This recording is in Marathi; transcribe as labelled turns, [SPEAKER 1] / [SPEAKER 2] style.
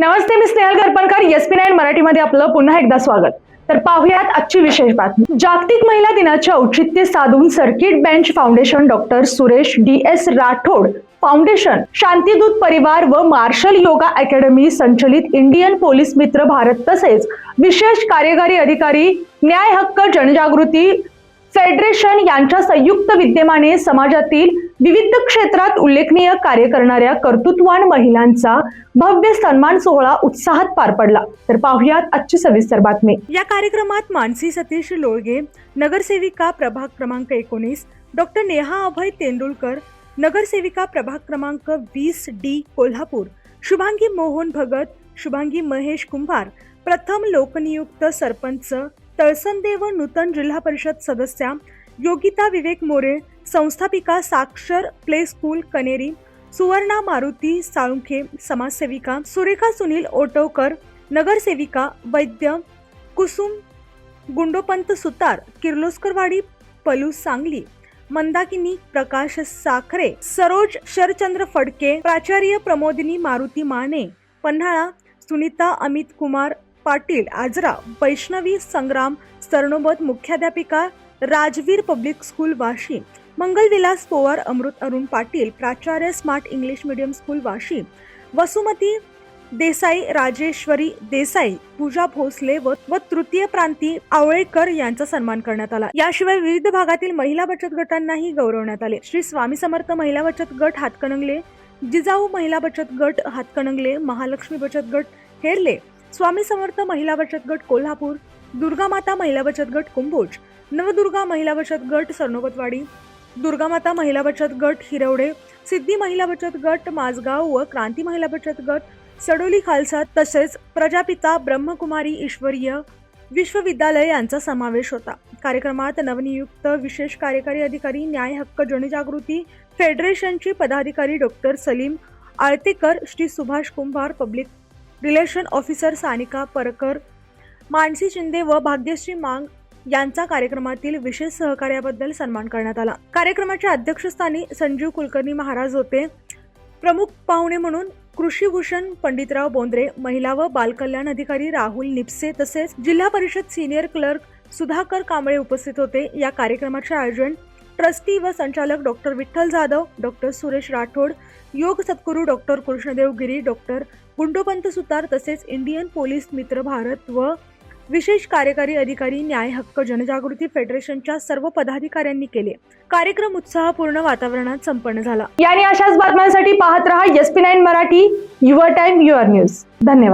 [SPEAKER 1] नमस्ते, मी स्नेहल गरपणकर. SP9 मराठीमध्ये आपलं पुन्हा एकदा स्वागत. तर पाहुयात आजची विशेष बातमी. जागतिक महिला दिनाचे औचित्य साधून circuit bench foundation, doctor Suresh DS Rathod foundation, Shantidoot Parivar व मार्शल योगा अकॅडमी संचलित इंडियन पोलीस मित्र भारत तसेच विशेष कार्यकारी अधिकारी न्याय हक्क जनजागृती फेडरेशन यांच्या संयुक्त विद्यमाने समाजातील विविध क्षेत्रात उल्लेखनीय कार्य करणाऱ्या कर्तृत्ववान महिलांचा भव्य सन्मान सोहळा उत्साहात पार पडला. तर पाहुयात आजची सविस्तर बातमी.
[SPEAKER 2] या कार्यक्रमात मानसी सतीश लोळगे, नगरसेविका प्रभाग क्रमांक 19, डॉक्टर नेहा अभय तेंडुलकर, नगरसेविका प्रभाग क्रमांक 20D कोल्हापूर, शुभांगी मोहन भगत, शुभांगी महेश कुंभार, प्रथम लोकनियुक्त सरपंच तळसंदे व नूतन जिल्हा परिषद सदस्या योगिता विवेक मोरे, संस्थापिका साक्षर प्ले स्कूल कनेरी, सुवर्णा मारुती साळुंखे, समाजसेविका सुरेखा सुनील ओटवकर, नगरसेविका वैद्य कुसुम गुंडोपंत सुतार, किर्लोस्करवाडी पलूस सांगली, मंदाकिनी प्रकाश साखरे, सरोज शरचंद्र फडके, प्राचार्य प्रमोदिनी मारुती माने पन्हाळा, सुनीता अमित कुमार पाटील आजरा, वैष्णवी संग्राम सरनोबत, मुख्याध्यापिका राजवीर पब्लिक स्कूल वाशी, मंगलविलास पवार, अमृत अरुण पाटील, प्राचार्य smart English medium school Vashi, Vasumati Desai, Rajeshwari Desai, Pooja Bhosale व तृतीय प्रांती आवळेकर यांचा सन्मान करण्यात आला. याशिवाय विविध भागातील महिला बचत गटांनाही गौरवण्यात आले. श्री स्वामी समर्थ महिला बचत गट हातकणंगले, जिजाऊ महिला बचत गट हातकणंगले, महालक्ष्मी बचत गट हेरले, स्वामी समर्थ महिला बचत गट कोल्हापूर, दुर्गामाता महिला बचत गट कुंभोज, नवदुर्गा महिला बचत गट सरनोबतवाडी, दुर्गामाता महिला बचत गट हिरवडे, सिद्धी महिला बचत गट माझगाव व क्रांती महिला बचत गट सडोली खालसा तसेच प्रजापिता ब्रह्मकुमारी ईश्वरीय विश्वविद्यालय यांचा समावेश होता. कार्यक्रमात नवनियुक्त विशेष कार्यकारी अधिकारी न्याय हक्क जनजागृती फेडरेशनचे पदाधिकारी डॉक्टर सलीम आळतेकर, श्री सुभाष कुंभार, पब्लिक रिलेशन ऑफिसर सानिका परकर, मानसी शिंदे व भाग्यश्री मांग यांचा कार्यक्रमातील विशेष सहकार्याबद्दल सन्मान करण्यात आला. कार्यक्रमाच्या अध्यक्षस्थानी संजीव कुलकर्णी महाराज होते. प्रमुख पाहुणे म्हणून कृषीभूषण पंडितराव बोंद्रे, महिला व बालकल्याण अधिकारी राहुल निपसे तसेच जिल्हा परिषद सिनियर क्लर्क सुधाकर कांबळे उपस्थित होते. या कार्यक्रमाचे आयोजन ट्रस्टी व संचालक डॉक्टर विठ्ठल जाधव, डॉक्टर सुरेश राठोड, योग सद्गुरू डॉक्टर कृष्णदेव गिरी, डॉक्टर गुंडोपंत सुतार तसेच इंडियन पोलीस मित्र भारत व विशेष कार्यकारी अधिकारी न्याय हक्क जनजागृती फेडरेशनच्या सर्व पदाधिकाऱ्यांनी केले. कार्यक्रम उत्साहपूर्ण वातावरणात संपन्न झाला.
[SPEAKER 1] याने अशाच बातम्यांसाठी पाहत रहा SP9 Marathi, your time your news. धन्यवाद.